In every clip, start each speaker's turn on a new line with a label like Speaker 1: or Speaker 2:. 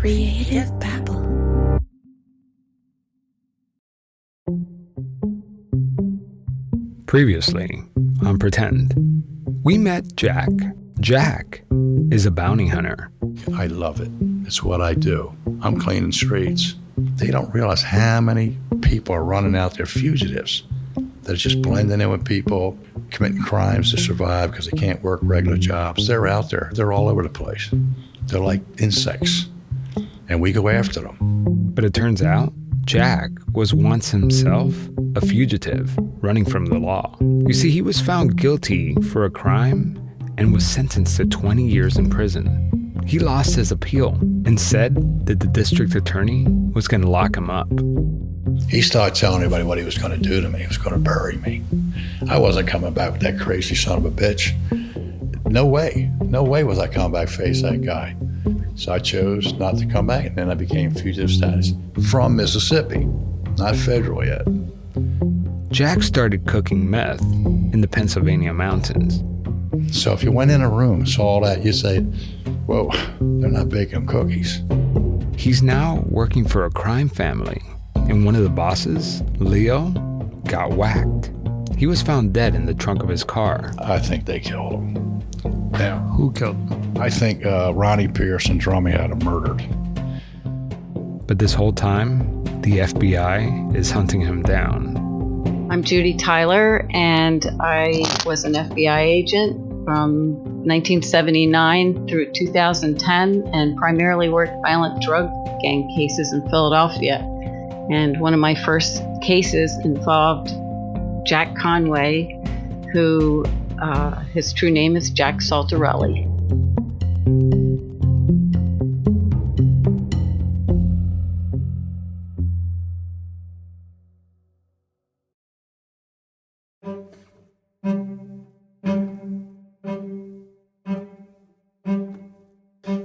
Speaker 1: Creative babble.
Speaker 2: Previously on Pretend, we met Jack. Jack is a bounty hunter.
Speaker 3: I love it. It's what I do. I'm cleaning streets. They don't realize how many people are running out there, fugitives. They're just blending in with people, committing crimes to survive because they can't work regular jobs. They're out there. They're all over the place. They're like insects, and we go after them.
Speaker 2: But it turns out Jack was once himself a fugitive running from the law. You see, he was found guilty for a crime and was sentenced to 20 years in prison. He lost his appeal and said that the district attorney was going to lock him up.
Speaker 3: He started telling everybody what he was going to do to me. He was going to bury me. I wasn't coming back with that crazy son of a bitch. No way. No way was I coming back face that guy. So I chose not to come back, and then I became fugitive status from Mississippi, not federal yet.
Speaker 2: Jack started cooking meth in the Pennsylvania mountains.
Speaker 3: So if you went in a room and saw all that, you'd say, whoa, they're not baking cookies.
Speaker 2: He's now working for a crime family, and one of the bosses, Leo, got whacked. He was found dead in the trunk of his car.
Speaker 3: I think they killed him.
Speaker 2: Now, who killed him?
Speaker 3: I think Ronnie Pierce and Drummy had him murdered.
Speaker 2: But this whole time, the FBI is hunting him down.
Speaker 4: I'm Judy Tyler, and I was an FBI agent from 1979 through 2010 and primarily worked violent drug gang cases in Philadelphia. And one of my first cases involved Jack Conway, who his true name is Jack Saltarelli.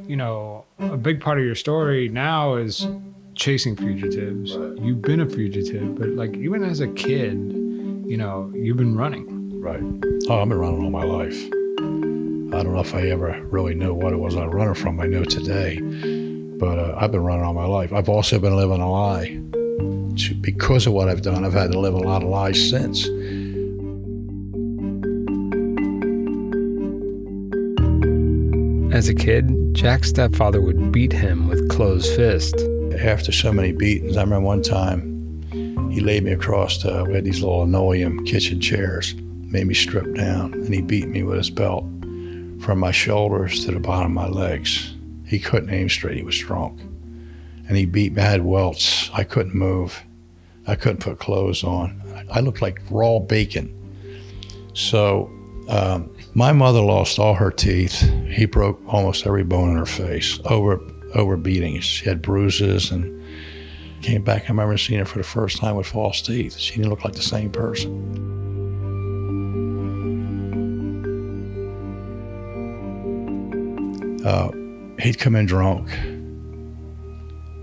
Speaker 2: You know, a big part of your story now is chasing fugitives.
Speaker 3: Right.
Speaker 2: You've been a fugitive, but like even as a kid, you know, you've been running.
Speaker 3: Right. Oh, I've been running all my life. I don't know if I ever really knew what it was I was running from. I know today, but I've been running all my life. I've also been living a lie. Because of what I've done, I've had to live a lot of lies since.
Speaker 2: As a kid, Jack's stepfather would beat him with closed fist.
Speaker 3: After so many beatings, I remember one time he laid me across, we had these little linoleum kitchen chairs, made me strip down, and he beat me with his belt from my shoulders to the bottom of my legs. He couldn't aim straight, he was drunk. And he beat me, I had welts, I couldn't move. I couldn't put clothes on. I looked like raw bacon. So my mother lost all her teeth. He broke almost every bone in her face over beatings. She had bruises and came back. I remember seeing her for the first time with false teeth. She didn't look like the same person. He'd come in drunk.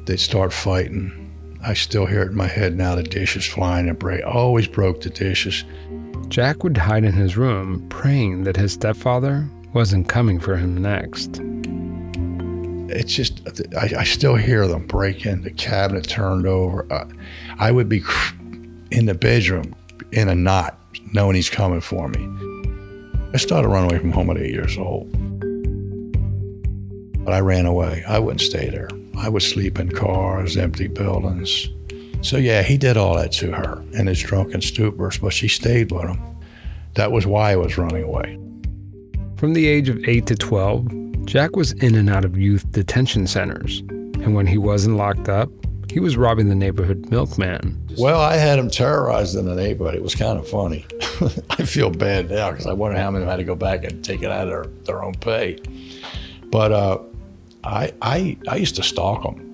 Speaker 3: They'd start fighting. I still hear it in my head now, the dishes flying and break. Always broke the dishes.
Speaker 2: Jack would hide in his room, praying that his stepfather wasn't coming for him next.
Speaker 3: It's just, I still hear them breaking, the cabinet turned over. I would be in the bedroom in a knot, knowing he's coming for me. I started running away from home at 8 years old. But I ran away. I wouldn't stay there. I would sleep in cars, empty buildings. So yeah, he did all that to her in his drunken stupors, but she stayed with him. That was why I was running away.
Speaker 2: From the age of 8 to 12, Jack was in and out of youth detention centers. And when he wasn't locked up, he was robbing the neighborhood milkman.
Speaker 3: Well, I had him terrorized in the neighborhood. It was kind of funny. I feel bad now because I wonder how many of them had to go back and take it out of their own pay. But I used to stalk them.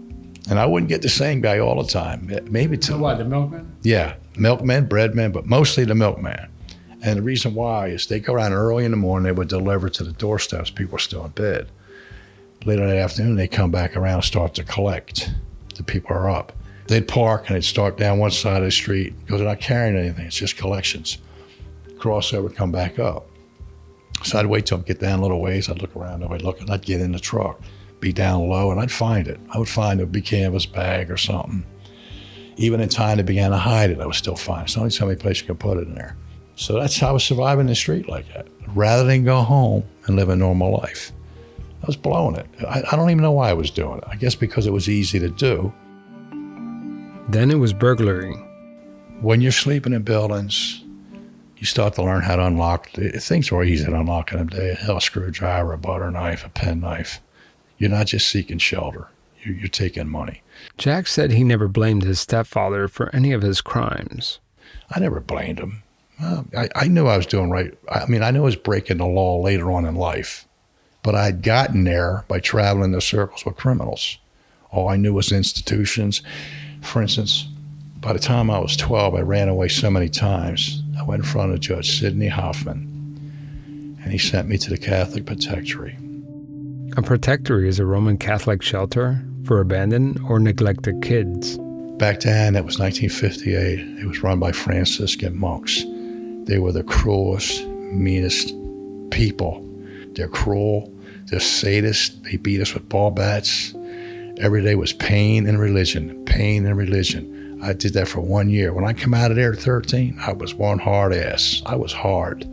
Speaker 3: And I wouldn't get the same guy all the time. Maybe two.
Speaker 2: So what, the milkman?
Speaker 3: Yeah, milkmen, breadmen, but mostly the milkman. And the reason why is they go around early in the morning, they would deliver to the doorsteps, people were still in bed. Later that afternoon, they come back around and start to collect. The people are up. They'd park and they'd start down one side of the street because they're not carrying anything, it's just collections. Cross over, come back up. So I'd wait till I'd get down a little ways, I'd look around, I'd look, and I'd get in the truck. be down low, and I'd find it. I would find a big canvas bag or something. Even in time they began to hide it, I would still find it. There's only so many places you can put it in there. So that's how I was surviving the street like that. Rather than go home and live a normal life, I was blowing it. I don't even know why I was doing it. I guess because it was easy to do.
Speaker 2: Then it was burglary.
Speaker 3: When you're sleeping in buildings, you start to learn how to unlock. Things are easy to unlock in them days. A screwdriver, a butter knife, a penknife. You're not just seeking shelter. You're taking money.
Speaker 2: Jack said he never blamed his stepfather for any of his crimes.
Speaker 3: I never blamed him. I knew I was doing right. I mean, I knew I was breaking the law later on in life, but I'd gotten there by traveling the circles with criminals. All I knew was institutions. For instance, by the time I was 12, I ran away so many times. I went in front of Judge Sidney Hoffman, and he sent me to the Catholic Protectory.
Speaker 2: A protectory is a Roman Catholic shelter for abandoned or neglected kids.
Speaker 3: Back then, it was 1958. It was run by Franciscan monks. They were the cruelest, meanest people. They're cruel. They're sadists. They beat us with ball bats. Every day was pain and religion, pain and religion. I did that for 1 year. When I come out of there at 13, I was one hard ass. I was hard.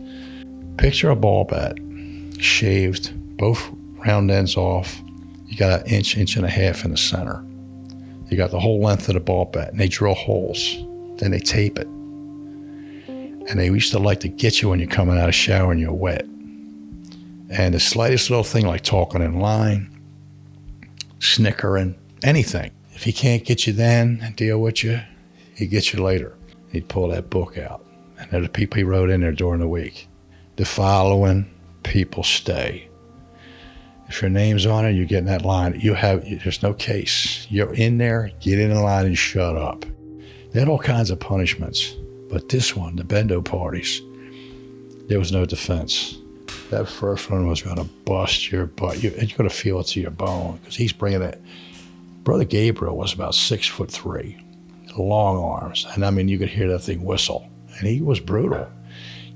Speaker 3: Picture a ball bat, shaved, both round ends off. You got an inch and a half in the center. You got the whole length of the ball bat, and they drill holes. Then they tape it. And they used to like to get you when you're coming out of shower and you're wet. And the slightest little thing like talking in line, snickering, anything. If he can't get you then and deal with you, he gets you later. He'd pull that book out. And they're the people he wrote in there during the week. The following people stay. If your name's on it, you get in that line. There's no case. You're in there, get in the line and shut up. They had all kinds of punishments. But this one, the bendo parties, there was no defense. That first one was going to bust your butt. You're going to feel it to your bone because he's bringing it. Brother Gabriel was about 6'3", long arms. And I mean, you could hear that thing whistle. And he was brutal.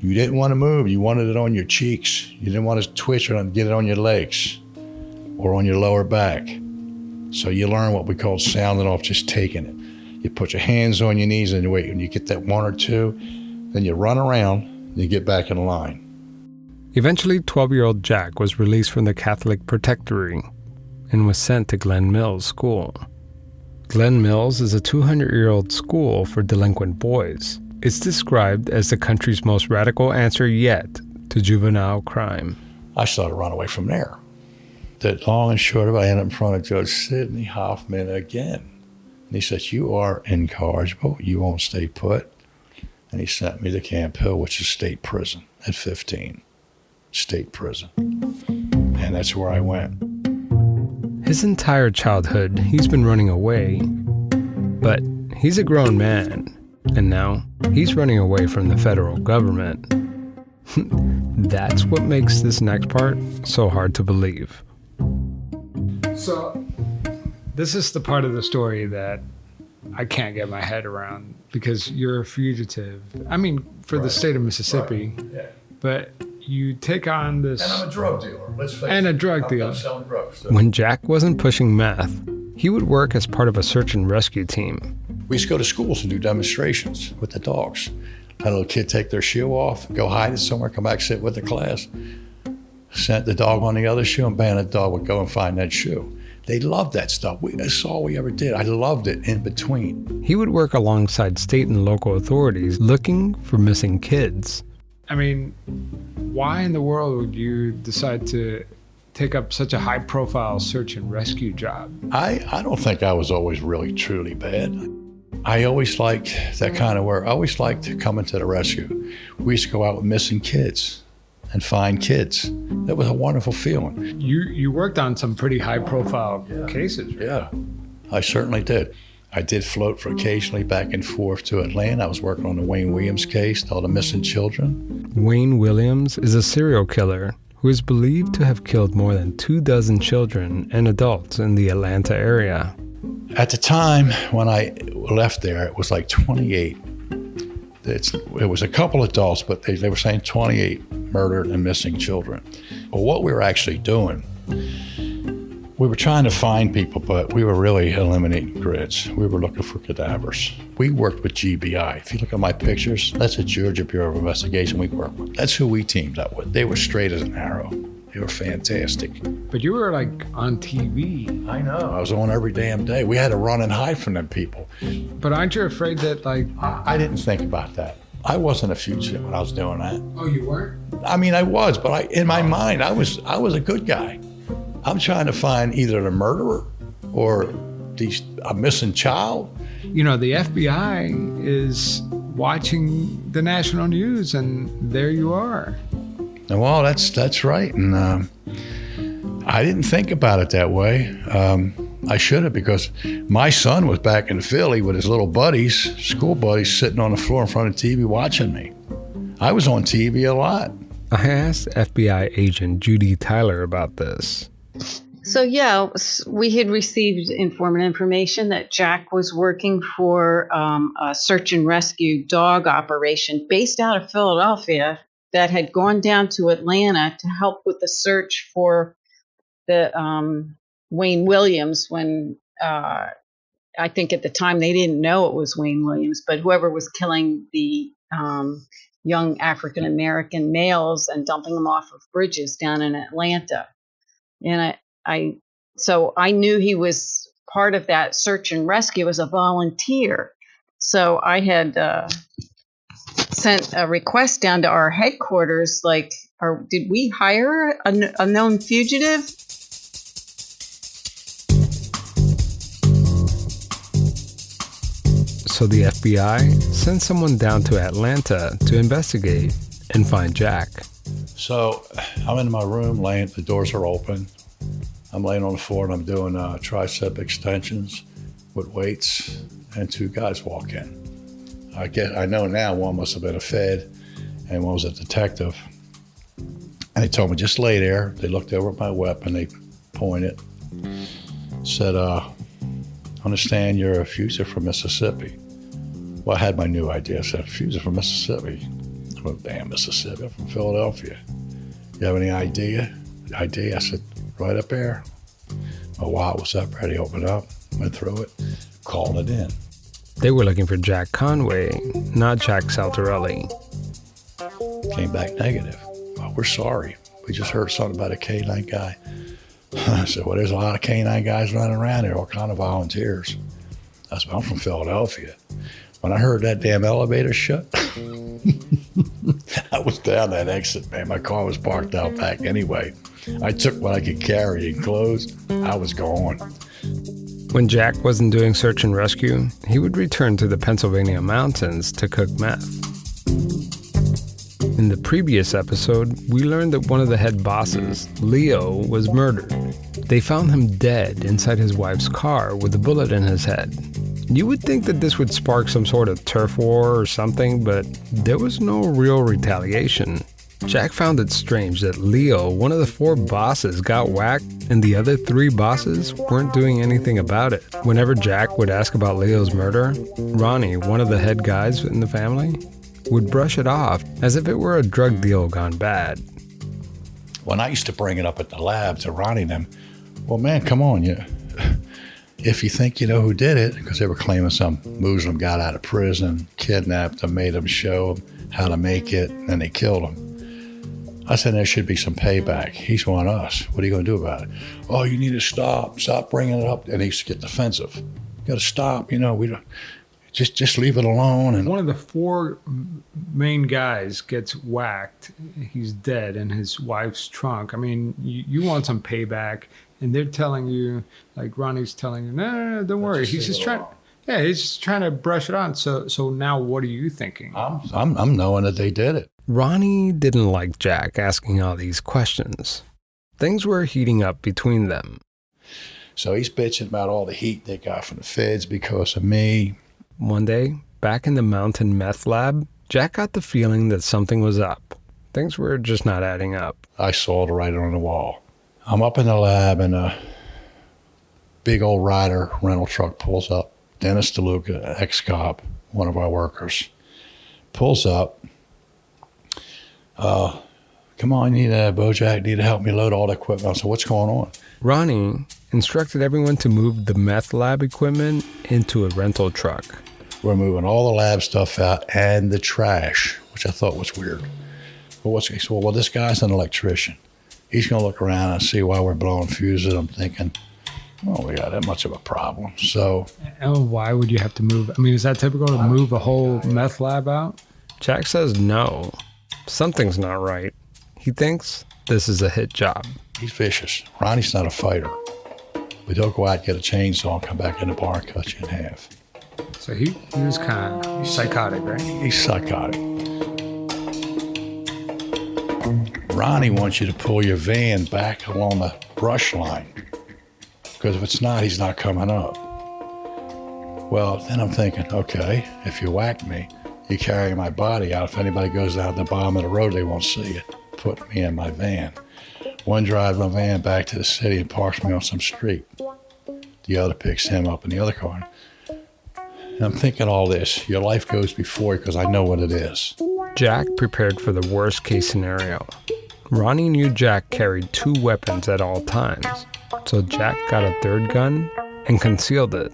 Speaker 3: You didn't want to move. You wanted it on your cheeks. You didn't want to twitch or get it on your legs or on your lower back. So you learn what we call sounding off, just taking it. You put your hands on your knees and you wait. When you get that one or two, then you run around and you get back in line.
Speaker 2: Eventually, 12-year-old Jack was released from the Catholic Protectory and was sent to Glen Mills School. Glen Mills is a 200-year-old school for delinquent boys. It's described as the country's most radical answer yet to juvenile crime.
Speaker 3: I started running away from there. The long and short of it, I ended up in front of Judge Sidney Hoffman again. And he said, "You are incorrigible. You won't stay put." And he sent me to Camp Hill, which is state prison at 15. State prison. And that's where I went.
Speaker 2: His entire childhood, he's been running away. But he's a grown man. And now he's running away from the federal government. That's what makes this next part so hard to believe. So, this is the part of the story that I can't get my head around because you're a fugitive. I mean, for the state of Mississippi, but you take on this...
Speaker 3: And I'm a drug dealer, let's face it.
Speaker 2: And a drug dealer.
Speaker 3: I'm selling drugs.
Speaker 2: When Jack wasn't pushing meth, he would work as part of a search and rescue team.
Speaker 3: We used to go to schools and do demonstrations with the dogs. Had a little kid take their shoe off, go hide it somewhere, come back, sit with the class, sent the dog on the other shoe, and bam, the dog would go and find that shoe. They loved that stuff. That's all we ever did. I loved it in between.
Speaker 2: He would work alongside state and local authorities looking for missing kids. I mean, why in the world would you decide to take up such a high-profile search and rescue job?
Speaker 3: I don't think I was always really, truly bad. I always liked that kind of work. I always liked coming to the rescue. We used to go out with missing kids and find kids. That was a wonderful feeling.
Speaker 2: You worked on some pretty high-profile cases, right?
Speaker 3: Yeah, I certainly did. I did float for occasionally back and forth to Atlanta. I was working on the Wayne Williams case, all the missing children.
Speaker 2: Wayne Williams is a serial killer who is believed to have killed more than 24 children and adults in the Atlanta area.
Speaker 3: At the time when I left there, it was like 28. It was a couple adults, but they were saying 28 murdered and missing children. But what we were actually doing, We were trying to find people, but we were really eliminating grids. We were looking for cadavers. We worked with GBI. If you look at my pictures, that's the Georgia Bureau of Investigation we worked with. That's who we teamed up with. They were straight as an arrow. They were fantastic.
Speaker 2: But you were like on TV.
Speaker 3: I know. I was on every damn day. We had to run and hide from them people.
Speaker 2: But aren't you afraid that like...
Speaker 3: I didn't think about that. I wasn't a fugitive when I was doing that.
Speaker 2: Oh, you weren't?
Speaker 3: I mean, I was, but in my mind, I was a good guy. I'm trying to find either the murderer or a missing child.
Speaker 2: You know, the FBI is watching the national news, and there you are.
Speaker 3: Well, that's right. And I didn't think about it that way. I should have, because my son was back in Philly with his little buddies, school buddies, sitting on the floor in front of TV watching me. I was on TV a lot.
Speaker 2: I asked FBI agent Judy Tyler about this.
Speaker 4: So yeah, we had received informant information that Jack was working for a search and rescue dog operation based out of Philadelphia that had gone down to Atlanta to help with the search for the Wayne Williams, when I think at the time they didn't know it was Wayne Williams, but whoever was killing the young African American males and dumping them off of bridges down in Atlanta. And so I knew he was part of that search and rescue as a volunteer. So I had sent a request down to our headquarters, like, did we hire a known fugitive?
Speaker 2: So the FBI sent someone down to Atlanta to investigate and find Jack.
Speaker 3: So I'm in my room, the doors are open. I'm laying on the floor and I'm doing tricep extensions with weights, and two guys walk in. I know now one must have been a Fed and one was a detective. And they told me, just lay there. They looked over at my weapon, they pointed, said, understand you're a fugitive from Mississippi. Well, I had my new idea. I said, fugitive from Mississippi? Well, damn Mississippi, I'm from Philadelphia. You have any idea? I said, right up there. My wallet was up, ready, opened up, went through it, called it in.
Speaker 2: They were looking for Jack Conway, not Jack Saltarelli.
Speaker 3: Came back negative. Well, we're sorry. We just heard something about a K-9 guy. I said, well, there's a lot of K-9 guys running around here, all kind of volunteers. I said, I'm from Philadelphia. When I heard that damn elevator shut, I was down that exit, man. My car was parked out back anyway. I took what I could carry and clothes. I was gone.
Speaker 2: When Jack wasn't doing search and rescue, he would return to the Pennsylvania mountains to cook meth. In the previous episode, we learned that one of the head bosses, Leo, was murdered. They found him dead inside his wife's car with a bullet in his head. You would think that this would spark some sort of turf war or something, but there was no real retaliation. Jack found it strange that Leo, one of the 4 bosses, got whacked and the other 3 bosses weren't doing anything about it. Whenever Jack would ask about Leo's murder, Ronnie, one of the head guys in the family, would brush it off as if it were a drug deal gone bad.
Speaker 3: When I used to bring it up at the lab to Ronnie and them, well, man, come on, if you think you know who did it, because they were claiming some Muslim got out of prison, kidnapped them, made them show them how to make it, and they killed him. I said, there should be some payback. He's one of us. What are you going to do about it? Oh, you need to stop bringing it up. And he used to get defensive. You got to stop, we don't, just leave it alone. And
Speaker 2: one of the 4 main guys gets whacked. He's dead in his wife's trunk. I mean, you want some payback, and they're telling you, like Ronnie's telling you, no, don't worry. He's just trying to brush it on. So now what are you thinking?
Speaker 3: I'm knowing that they did it.
Speaker 2: Ronnie didn't like Jack asking all these questions. Things were heating up between them.
Speaker 3: So he's bitching about all the heat they got from the feds because of me.
Speaker 2: One day, back in the mountain meth lab, Jack got the feeling that something was up. Things were just not adding up.
Speaker 3: I saw the writing on the wall. I'm up in the lab and a big old Ryder rental truck pulls up. Dennis DeLuca, ex-cop, one of our workers, pulls up. Come on, Bojack, need to help me load all the equipment. I said, what's going on?
Speaker 2: Ronnie instructed everyone to move the meth lab equipment into a rental truck.
Speaker 3: We're moving all the lab stuff out and the trash, which I thought was weird. But he said, well, this guy's an electrician. He's going to look around and see why we're blowing fuses. I'm thinking, well, we got that much of a problem. So.
Speaker 2: And why would you have to move? I mean, is that typical to move a whole meth lab out? Jack says no. Something's not right. He thinks this is a hit job.
Speaker 3: He's vicious. Ronnie's not a fighter. But he'll go out, get a chainsaw, and come back in the bar and cut you in half.
Speaker 2: So he was kind of psychotic, right?
Speaker 3: He's psychotic. Ronnie wants you to pull your van back along the brush line. Because if it's not, he's not coming up. Well, then I'm thinking, okay, if you whack me, you carry my body out. If anybody goes down the bottom of the road, they won't see it. Put me in my van. One drives my van back to the city and parks me on some street. The other picks him up in the other car. And I'm thinking all this. Your life goes before you because I know what it is.
Speaker 2: Jack prepared for the worst case scenario. Ronnie knew Jack carried 2 weapons at all times. So Jack got a third gun and concealed it.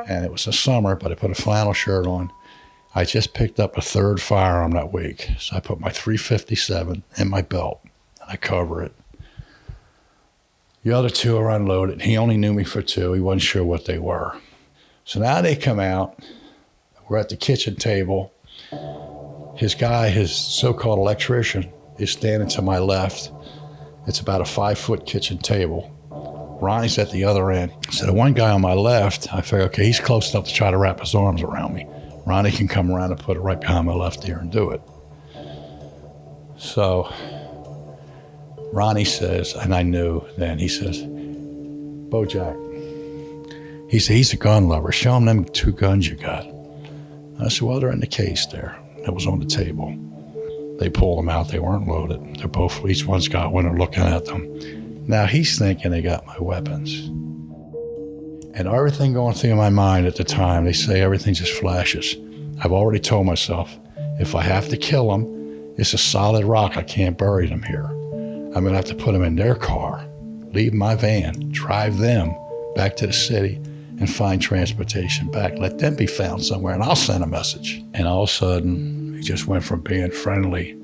Speaker 3: And it was the summer, but I put a flannel shirt on. I just picked up a third firearm that week. So I put my .357 in my belt and I cover it. The other 2 are unloaded. He only knew me for 2. He wasn't sure what they were. So now they come out. We're at the kitchen table. His guy, his so-called electrician, is standing to my left. It's about a 5-foot kitchen table. Ronnie's at the other end. So the one guy on my left, I figure, okay, he's close enough to try to wrap his arms around me. Ronnie can come around and put it right behind my left ear and do it. So Ronnie says, and I knew then, he says, Bojack, he said, he's a gun lover. Show him them 2 guns you got. I said, well, they're in the case there. That was on the table. They pulled them out. They weren't loaded. They're both, each one's got one. They're looking at them. Now he's thinking they got my weapons. And everything going through my mind at the time, they say everything just flashes. I've already told myself, if I have to kill them, it's a solid rock. I can't bury them here. I'm going to have to put them in their car, leave my van, drive them back to the city, and find transportation back. Let them be found somewhere, and I'll send a message. And all of a sudden, he just went from being friendly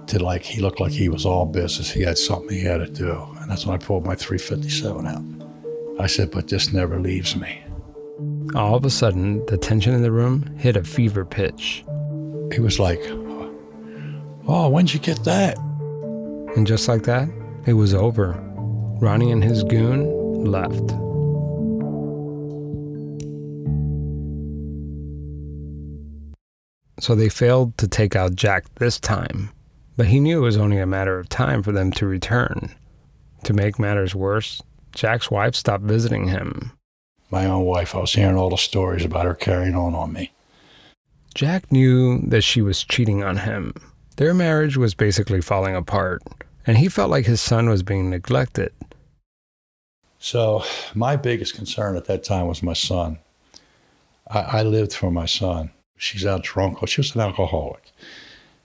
Speaker 3: to like, he looked like he was all business. He had something he had to do. And that's when I pulled my .357 out. I said, but this never leaves me.
Speaker 2: All of a sudden, the tension in the room hit a fever pitch.
Speaker 3: He was like, oh, when'd you get that?
Speaker 2: And just like that, it was over. Ronnie and his goon left. So they failed to take out Jack this time, but he knew it was only a matter of time for them to return. To make matters worse, Jack's wife stopped visiting him.
Speaker 3: My own wife, I was hearing all the stories about her carrying on me.
Speaker 2: Jack knew that she was cheating on him. Their marriage was basically falling apart, and he felt like his son was being neglected.
Speaker 3: So my biggest concern at that time was my son. I lived for my son. She's out drunk. She was an alcoholic.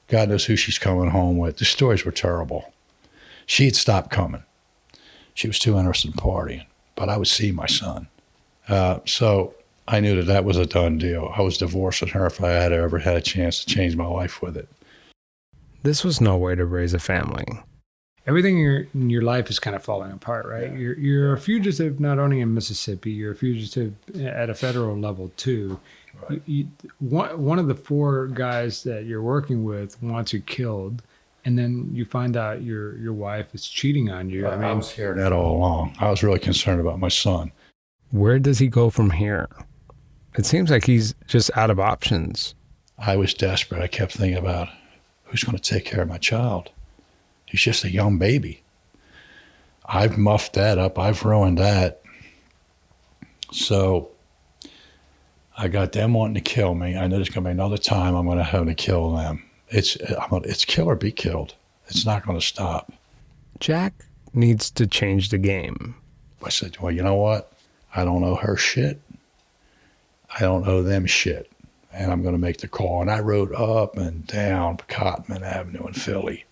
Speaker 3: God knows who she's coming home with. The stories were terrible. She had stopped coming. She was too interested in partying, but I would see my son. So I knew that that was a done deal. I was divorcing her if I had ever had a chance to change my life with it.
Speaker 2: This was no way to raise a family. Everything in your life is kind of falling apart, right? Yeah. You're a fugitive not only in Mississippi, you're a fugitive at a federal level too. Right. One of the 4 guys that you're working with wants you killed, and then you find out your wife is cheating on you.
Speaker 3: I mean, I was hearing that all along. I was really concerned about my son.
Speaker 2: Where does he go from here? It seems like he's just out of options.
Speaker 3: I was desperate. I kept thinking about who's going to take care of my child. He's just a young baby. I've muffed that up. I've ruined that. So I got them wanting to kill me. I know there's going to be another time I'm going to have to kill them. It's kill or be killed. It's not going to stop.
Speaker 2: Jack needs to change the game.
Speaker 3: I said, well, you know what? I don't owe her shit. I don't owe them shit. And I'm going to make the call. And I rode up and down Cotman Avenue in Philly,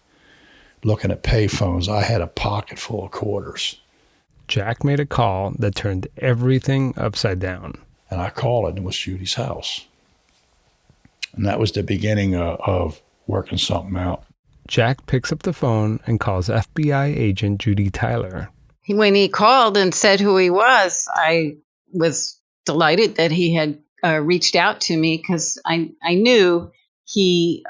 Speaker 3: looking at payphones. I had a pocket full of quarters.
Speaker 2: Jack made a call that turned everything upside down.
Speaker 3: And I called it, and it was Judy's house. And that was the beginning of working something out.
Speaker 2: Jack picks up the phone and calls FBI agent Judy Tyler.
Speaker 4: When he called and said who he was, I was delighted that he had reached out to me, because I knew he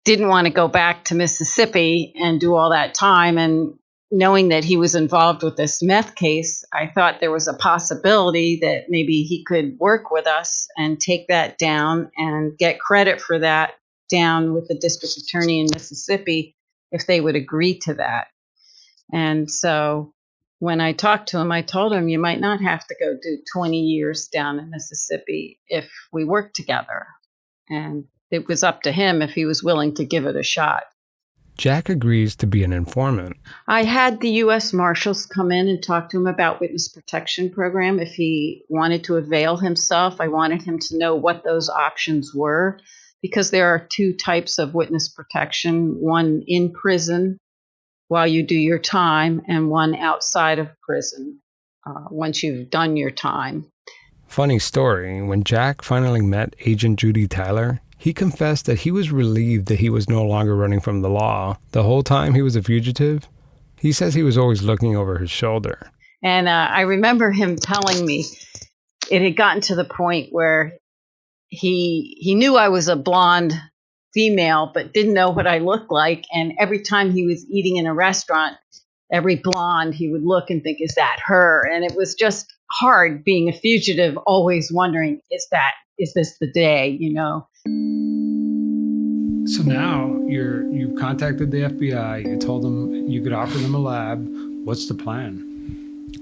Speaker 4: didn't want to go back to Mississippi and do all that time. And knowing that he was involved with this meth case, I thought there was a possibility that maybe he could work with us and take that down and get credit for that down with the district attorney in Mississippi if they would agree to that. And so when I talked to him, I told him, you might not have to go do 20 years down in Mississippi if we work together. And it was up to him if he was willing to give it a shot.
Speaker 2: Jack agrees to be an informant.
Speaker 4: I had the U.S. Marshals come in and talk to him about witness protection program. If he wanted to avail himself, I wanted him to know what those options were, because there are two types of witness protection, one in prison while you do your time, and one outside of prison once you've done your time.
Speaker 2: Funny story, when Jack finally met Agent Judy Tyler, he confessed that he was relieved that he was no longer running from the law. The whole time he was a fugitive, he says he was always looking over his shoulder.
Speaker 4: And I remember him telling me it had gotten to the point where he knew I was a blonde female, but didn't know what I looked like. And every time he was eating in a restaurant, every blonde, he would look and think, is that her? And it was just hard being a fugitive, always wondering, is this the day, you know?
Speaker 2: So now you've contacted the FBI. You told them you could offer them a lab. What's the plan?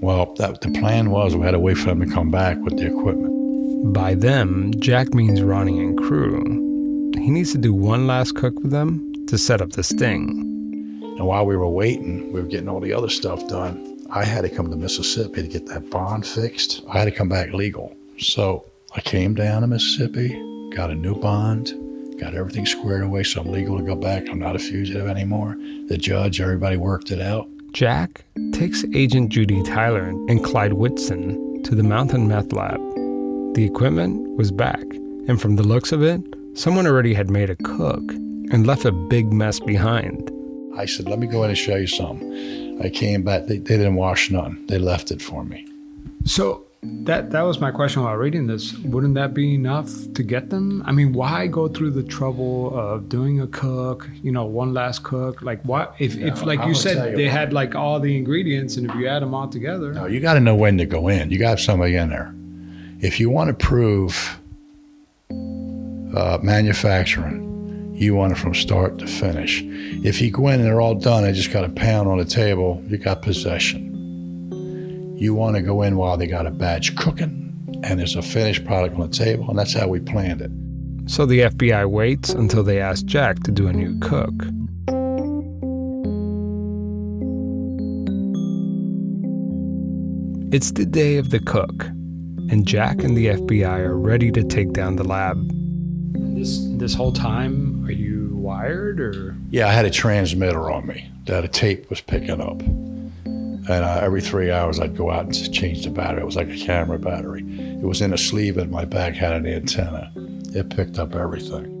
Speaker 3: Well, the plan was we had to wait for them to come back with the equipment.
Speaker 2: By them, Jack means Ronnie and crew. He needs to do one last cook with them to set up the sting.
Speaker 3: And while we were waiting, we were getting all the other stuff done. I had to come to Mississippi to get that bond fixed. I had to come back legal. So I came down to Mississippi, got a new bond, got everything squared away so I'm legal to go back. I'm not a fugitive anymore. The judge, everybody worked it out.
Speaker 2: Jack takes Agent Judy Tyler and Clyde Whitson to the mountain meth lab. The equipment was back, and from the looks of it, someone already had made a cook and left a big mess behind.
Speaker 3: I said, let me go in and show you something. I came back, they didn't wash none. They left it for me.
Speaker 2: So that was my question while reading this. Wouldn't that be enough to get them? I mean, why go through the trouble of doing a cook, one last cook? Like, what if like you said, they had like all the ingredients, and if you add them all together?
Speaker 3: No, you got to know when to go in. You got to have somebody in there. If you want to prove manufacturing, you want it from start to finish. If you go in and they're all done, they just got a pound on the table, you got possession. You want to go in while they got a batch cooking and there's a finished product on the table, and that's how we planned it.
Speaker 2: So the FBI waits until they ask Jack to do a new cook. It's the day of the cook, and Jack and the FBI are ready to take down the lab. This whole time, are you wired or?
Speaker 3: Yeah, I had a transmitter on me that a tape was picking up. And every 3 hours I'd go out and change the battery. It was like a camera battery. It was in a sleeve and my bag had an antenna. It picked up everything.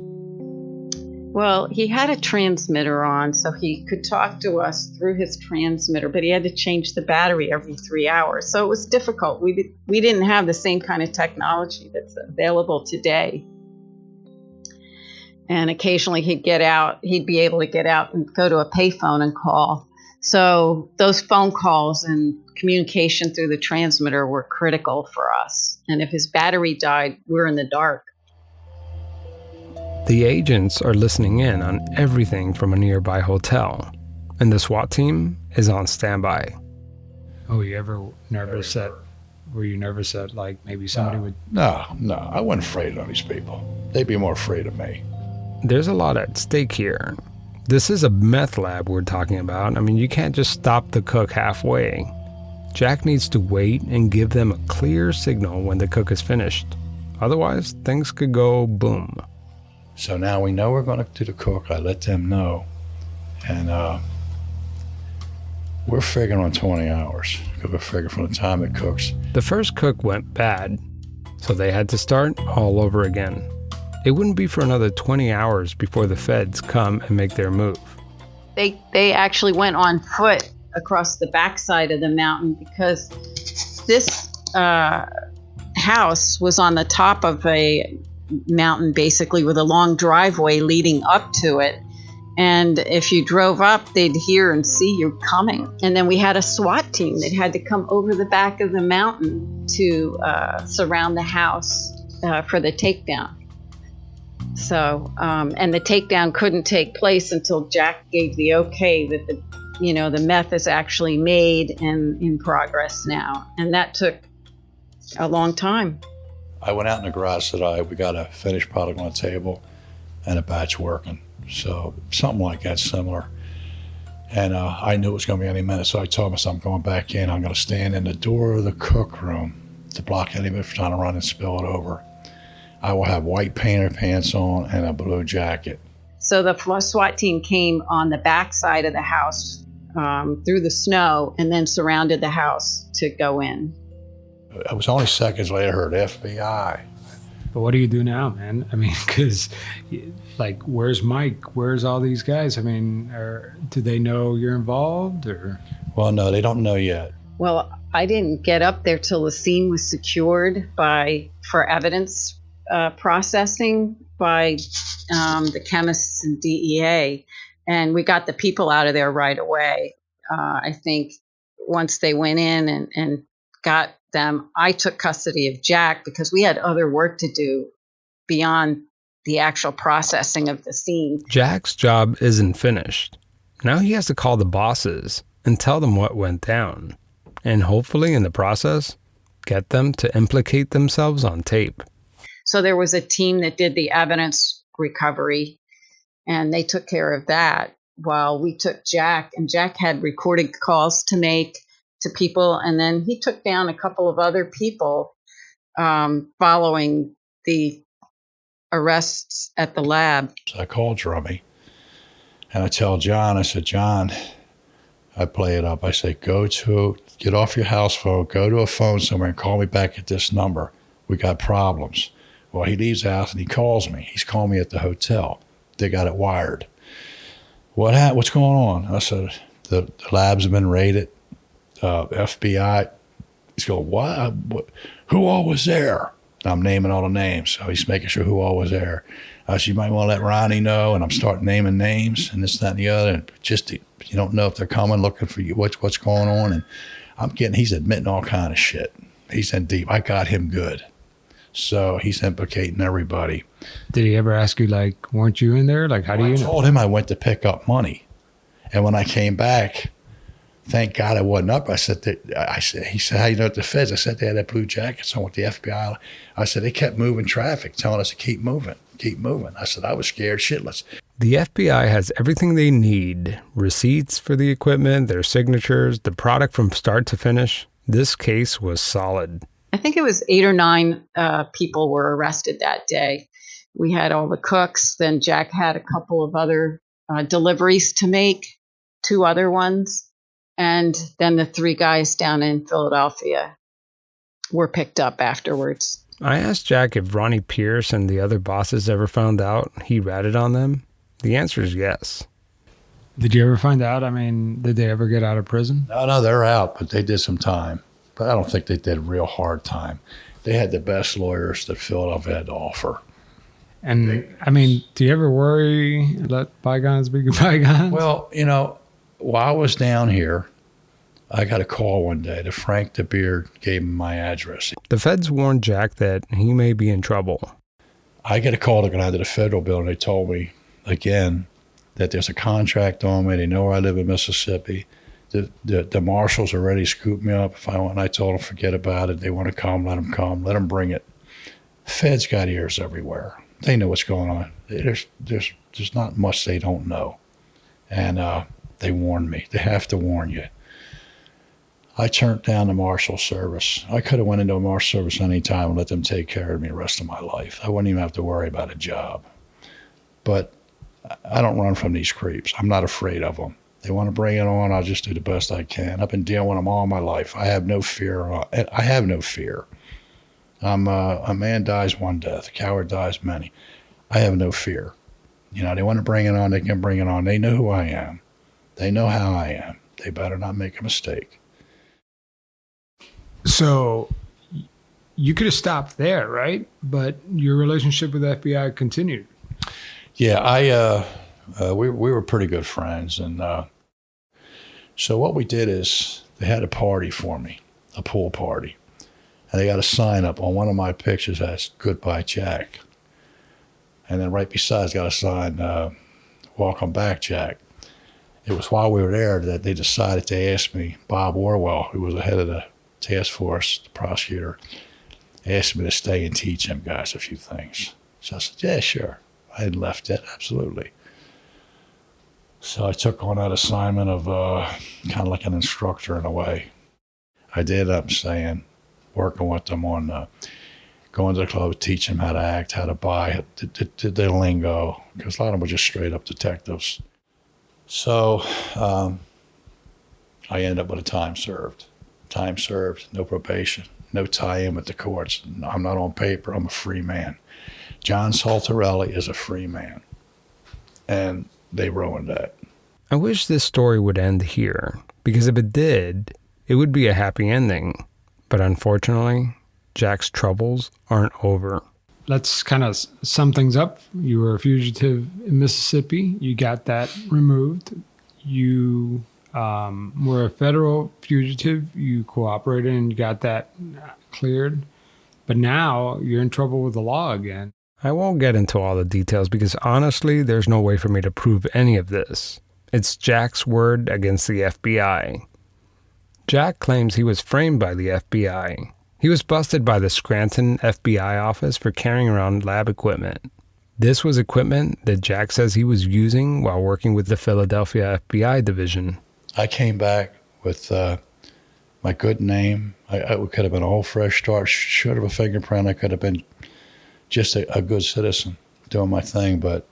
Speaker 4: Well, he had a transmitter on, so he could talk to us through his transmitter, but he had to change the battery every 3 hours. So it was difficult. We didn't have the same kind of technology that's available today. And occasionally he'd be able to get out and go to a payphone and call. So those phone calls and communication through the transmitter were critical for us. And if his battery died, we're in the dark.
Speaker 2: The agents are listening in on everything from a nearby hotel, and the SWAT team is on standby. Oh, were you nervous that like maybe somebody would?
Speaker 3: No, I wasn't afraid of these people. They'd be more afraid of me.
Speaker 2: There's a lot at stake here. This is a meth lab we're talking about. I mean, you can't just stop the cook halfway. Jack needs to wait and give them a clear signal when the cook is finished. Otherwise, things could go boom.
Speaker 3: So now we know we're going to do the cook. I let them know. And We're figuring on 20 hours because we're figuring from the time it cooks.
Speaker 1: The first cook went bad, so they had to start all over again. It wouldn't be for another 20 hours before the feds come and make their move.
Speaker 4: They actually went on foot across the backside of the mountain because this house was on the top of a mountain, basically, with a long driveway leading up to it. And if you drove up, they'd hear and see you coming. And then we had a SWAT team that had to come over the back of the mountain to surround the house for the takedown. So, and the takedown couldn't take place until Jack gave the okay that the meth is actually made and in progress now. And that took a long time.
Speaker 3: I went out in the garage today. We got a finished product on the table and a batch working. So something like that, similar. And I knew it was going to be any minute, so I told myself I'm going back in. I'm going to stand in the door of the cook room to block anybody from trying to run and spill it over. I will have white painter pants on and a blue jacket.
Speaker 4: So the SWAT team came on the back side of the house through the snow and then surrounded the house to go in.
Speaker 3: It was only seconds later I heard FBI.
Speaker 2: But what do you do now, man? I mean, because, like, where's Mike? Where's all these guys? I mean, do they know you're involved, or?
Speaker 3: Well, no, they don't know yet.
Speaker 4: Well, I didn't get up there till the scene was secured for evidence processing by the chemists and DEA, and we got the people out of there right away. I think once they went in and got them, I took custody of Jack because we had other work to do beyond the actual processing of the scene.
Speaker 1: Jack's job isn't finished. Now he has to call the bosses and tell them what went down, and hopefully in the process, get them to implicate themselves on tape.
Speaker 4: So there was a team that did the evidence recovery, and they took care of that while we took Jack, and Jack had recorded calls to make to people, and then he took down a couple of other people following the arrests at the lab.
Speaker 3: So I called Drummy, and I tell John, I said, John, I play it up. I say, get off your house phone, go to a phone somewhere and call me back at this number. We got problems. Well, he leaves the house and he calls me. He's calling me at the hotel. They got it wired. What's going on? I said, the labs have been raided. FBI. He's going, what? Who all was there? I'm naming all the names. So he's making sure who all was there. I said, you might want to let Ronnie know. And I'm starting naming names and this, that, and the other. And just, you don't know if they're coming looking for you, what's going on. And he's admitting all kind of shit. He's in deep. I got him good. So he's implicating everybody.
Speaker 2: Did he ever ask you, like, weren't you in there? Like, how do you know?
Speaker 3: I told him I went to pick up money. And when I came back, thank God I wasn't up. He said, how you know at the feds? I said, they had that blue jackets on with the FBI. I said, they kept moving traffic, telling us to keep moving. I said, I was scared shitless.
Speaker 1: The FBI has everything they need. Receipts for the equipment, their signatures, the product from start to finish. This case was solid.
Speaker 4: I think it was 8 or 9 people were arrested that day. We had all the cooks. Then Jack had a couple of other deliveries to make, 2 other ones. And then the 3 guys down in Philadelphia were picked up afterwards.
Speaker 1: I asked Jack if Ronnie Pierce and the other bosses ever found out he ratted on them. The answer is yes.
Speaker 2: Did you ever find out? I mean, did they ever get out of prison?
Speaker 3: No, they're out, but they did some time. But I don't think they did real hard time. They had the best lawyers that Philadelphia had to offer.
Speaker 2: And, I mean, do you ever worry, let bygones be bygones?
Speaker 3: Well, while I was down here, I got a call one day that Frank the Beard gave me my address.
Speaker 1: The feds warned Jack that he may be in trouble.
Speaker 3: I get a call to go down to the federal building. They told me, again, that there's a contract on me. They know where I live in Mississippi. The marshals already scooped me up if I want. And I told them, forget about it. They want to come, let them come. Let them bring it. Feds got ears everywhere. They know what's going on. There's not much they don't know. And they warned me. They have to warn you. I turned down the Marshal Service. I could have went into a Marshal Service any time and let them take care of me the rest of my life. I wouldn't even have to worry about a job. But I don't run from these creeps. I'm not afraid of them. They want to bring it on, I'll just do the best I can. I've been dealing with them all my life. I have no fear. I have no fear. A man dies one death, a coward dies many. I have no fear. You know, they want to bring it on, they can bring it on. They know who I am. They know how I am. They better not make a mistake.
Speaker 5: So you could have stopped there, right? But your relationship with the FBI continued.
Speaker 3: Yeah, we were pretty good friends. And so what we did is they had a party for me, a pool party. And they got a sign up on one of my pictures that's "Goodbye, Jack." And then right beside it's got a sign, "Welcome back, Jack." It was while we were there that they decided to ask me, Bob Orwell, who was the head of the task force, the prosecutor, asked me to stay and teach them guys a few things. So I said, yeah, sure. I hadn't left yet, absolutely. So I took on that assignment of kind of like an instructor in a way. I did up staying, working with them on going to the club, teaching them how to act, how to buy, the lingo, because a lot of them were just straight up detectives. So I ended up with a time served. Time served, no probation, no tie-in with the courts. I'm not on paper, I'm a free man. John Saltarelli is a free man. And they ruined that.
Speaker 1: I wish this story would end here, because if it did, it would be a happy ending. But unfortunately, Jack's troubles aren't over.
Speaker 5: Let's kind of sum things up. You were a fugitive in Mississippi. You got that removed. You were a federal fugitive. You cooperated and you got that cleared. But now you're in trouble with the law again.
Speaker 1: I won't get into all the details because honestly, there's no way for me to prove any of this. It's Jack's word against the FBI. Jack claims he was framed by the FBI. He was busted by the Scranton FBI office for carrying around lab equipment. This was equipment that Jack says he was using while working with the Philadelphia FBI division.
Speaker 3: I came back with my good name. I could have been a whole fresh start, short of a fingerprint. I could have been just a good citizen doing my thing, but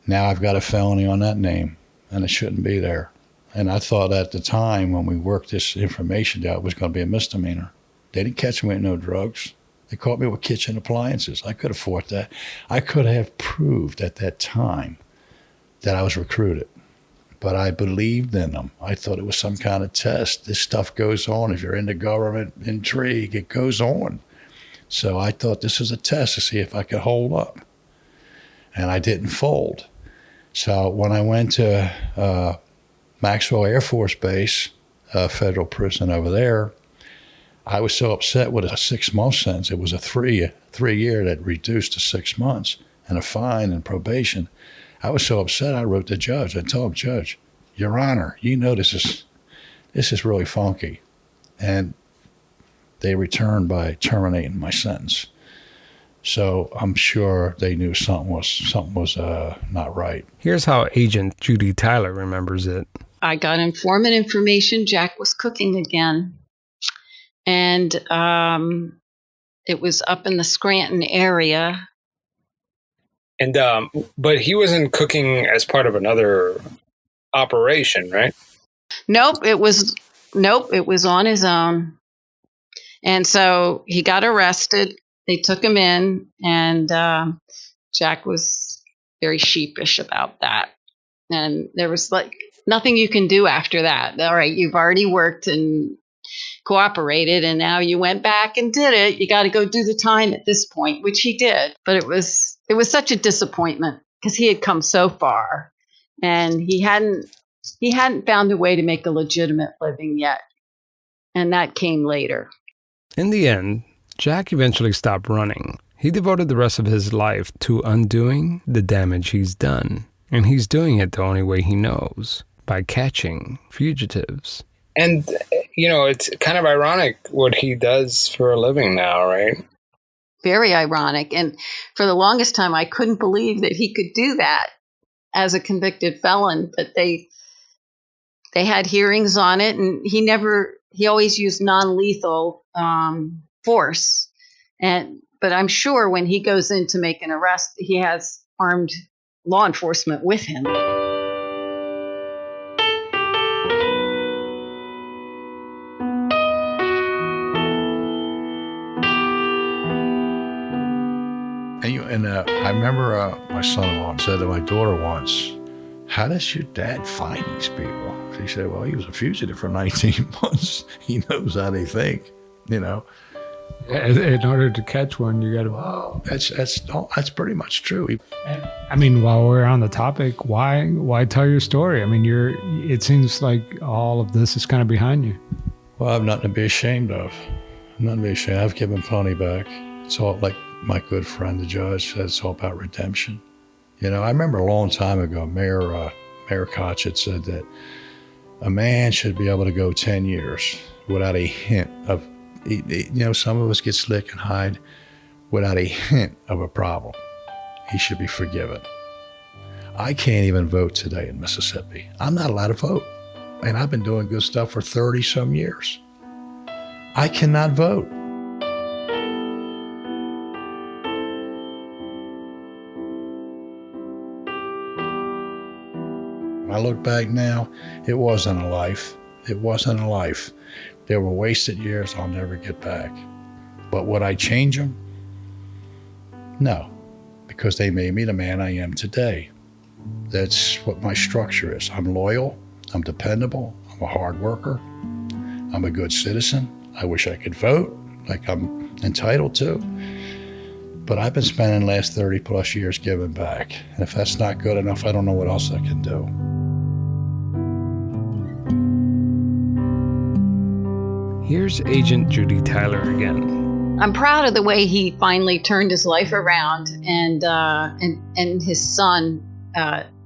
Speaker 3: now I've got a felony on that name, and it shouldn't be there. And I thought at the time when we worked this information out, it was going to be a misdemeanor. They didn't catch me with no drugs. They caught me with kitchen appliances. I could have fought that. I could have proved at that time that I was recruited. But I believed in them. I thought it was some kind of test. This stuff goes on. If you're in the government intrigue, it goes on. So I thought this was a test to see if I could hold up. And I didn't fold. So when I went to Maxwell Air Force Base, federal prison over there, I was so upset with a 6-month sentence. It was a three-year that reduced to 6 months and a fine and probation. I was so upset I wrote the judge. I told him, Judge, Your Honor, you know this is really funky. And they returned by terminating my sentence. So I'm sure they knew something was not right.
Speaker 1: Here's how Agent Judy Tyler remembers it.
Speaker 4: I got informant information. Jack was cooking again. And it was up in the Scranton area.
Speaker 2: And but he wasn't cooking as part of another operation, right?
Speaker 4: Nope, it was on his own. And so he got arrested. They took him in, and Jack was very sheepish about that. And there was like nothing you can do after that. All right, you've already worked and cooperated, and now you went back and did it. You got to go do the time at this point, which he did. But it was such a disappointment because he had come so far, and he hadn't found a way to make a legitimate living yet, and that came later.
Speaker 1: In the end, Jack eventually stopped running. He devoted the rest of his life to undoing the damage he's done, and he's doing it the only way he knows, by catching fugitives.
Speaker 2: And, you know, it's kind of ironic what he does for a living now, right?
Speaker 4: Very ironic. And for the longest time, I couldn't believe that he could do that as a convicted felon. But they had hearings on it, and he always used non-lethal force. But I'm sure when he goes in to make an arrest, he has armed law enforcement with him.
Speaker 3: And I remember my son-in-law said to my daughter once, "How does your dad find these people?" She said, "Well, he was a fugitive for 19 months. He knows how they think, you know."
Speaker 5: In order to catch one, you got to.
Speaker 3: Wow, that's pretty much true.
Speaker 5: I mean, while we're on the topic, why tell your story? I mean, it seems like all of this is kind of behind you.
Speaker 3: Well, I have nothing to be ashamed of. Nothing to be ashamed. I've given plenty back. It's all like my good friend, the judge, said, it's all about redemption. You know, I remember a long time ago, Mayor Koch had said that a man should be able to go 10 years without a hint of, you know, some of us get slick and hide without a hint of a problem. He should be forgiven. I can't even vote today in Mississippi. I'm not allowed to vote. And I've been doing good stuff for 30 some years. I cannot vote. I look back now, it wasn't a life. It wasn't a life. They were wasted years I'll never get back. But would I change them? No, because they made me the man I am today. That's what my structure is. I'm loyal, I'm dependable, I'm a hard worker, I'm a good citizen. I wish I could vote like I'm entitled to. But I've been spending the last 30 plus years giving back. And if that's not good enough, I don't know what else I can do.
Speaker 1: Here's Agent Judy Tyler again.
Speaker 4: I'm proud of the way he finally turned his life around, and his son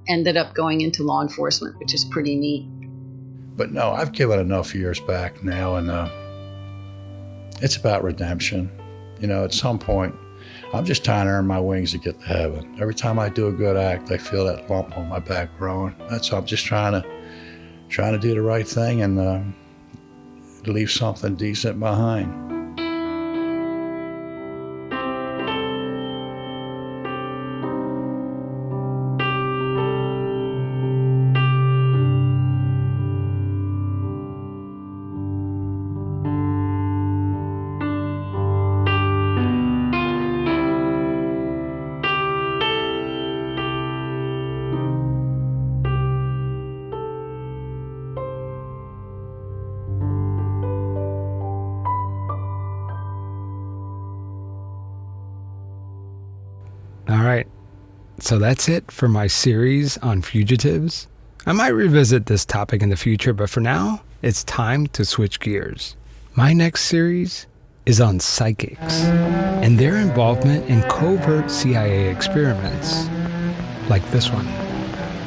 Speaker 4: ended up going into law enforcement, which is pretty neat.
Speaker 3: But no, I've given enough years back now, and it's about redemption. You know, at some point, I'm just trying to earn my wings to get to heaven. Every time I do a good act, I feel that lump on my back growing. That's all. I'm just trying to do the right thing and leave something decent behind.
Speaker 1: All right, so that's it for my series on fugitives. I might revisit this topic in the future, but for now, it's time to switch gears. My next series is on psychics and their involvement in covert CIA experiments, like this one.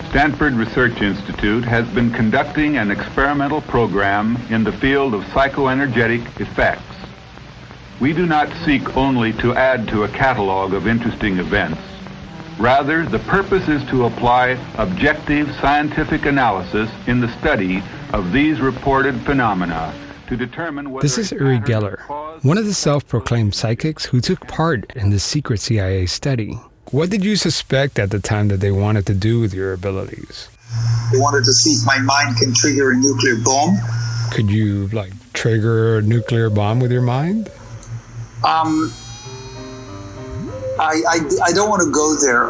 Speaker 6: Stanford Research Institute has been conducting an experimental program in the field of psychoenergetic effects. We do not seek only to add to a catalog of interesting events. Rather, the purpose is to apply objective scientific analysis in the study of these reported phenomena to determine whether...
Speaker 1: This is Uri Geller, one of the self-proclaimed psychics who took part in the secret CIA study. What did you suspect at the time that they wanted to do with your abilities?
Speaker 7: They wanted to see if my mind can trigger a nuclear bomb.
Speaker 1: Could you, trigger a nuclear bomb with your mind?
Speaker 7: I don't want to go there.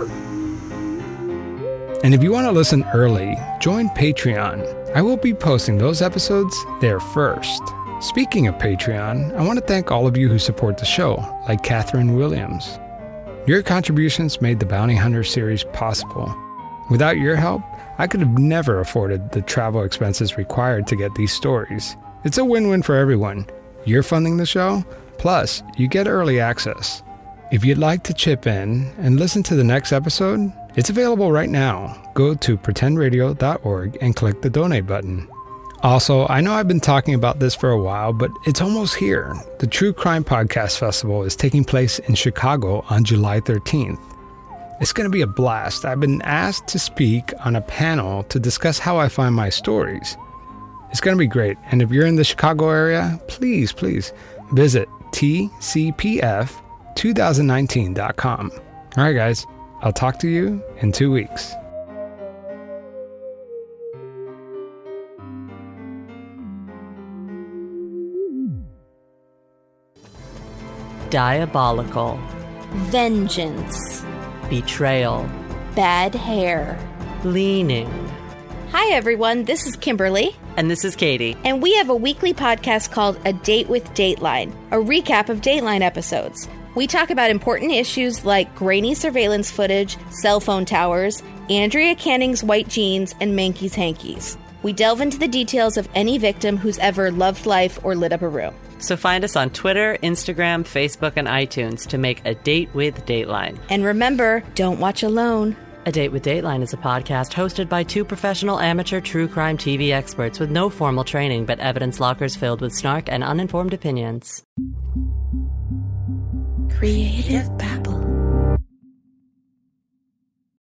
Speaker 1: And if you want to listen early, join Patreon. I will be posting those episodes there first. Speaking of Patreon, I want to thank all of you who support the show, like Catherine Williams. Your contributions made the Bounty Hunter series possible. Without your help, I could have never afforded the travel expenses required to get these stories. It's a win-win for everyone. You're funding the show, plus you get early access. If you'd like to chip in and listen to the next episode, it's available right now. Go to pretendradio.org and click the donate button. Also, I know I've been talking about this for a while, but it's almost here. The True Crime Podcast Festival is taking place in Chicago on July 13th. It's going to be a blast. I've been asked to speak on a panel to discuss how I find my stories. It's going to be great. And if you're in the Chicago area, please visit tcpf2019.com. All right, guys, I'll talk to you in 2 weeks.
Speaker 8: Diabolical, vengeance,
Speaker 9: betrayal,
Speaker 8: bad hair,
Speaker 9: leaning.
Speaker 8: Hi everyone, this is Kimberly.
Speaker 9: And this is Katie.
Speaker 8: And we have a weekly podcast called A Date with Dateline, a recap of Dateline episodes. We talk about important issues like grainy surveillance footage, cell phone towers, Andrea Canning's white jeans, and Mankey's hankies. We delve into the details of any victim who's ever loved life or lit up a room.
Speaker 9: So find us on Twitter, Instagram, Facebook, and iTunes to make A Date with Dateline.
Speaker 8: And remember, don't watch alone.
Speaker 9: A Date with Dateline is a podcast hosted by two professional amateur true crime TV experts with no formal training but evidence lockers filled with snark and uninformed opinions.
Speaker 8: Creative back.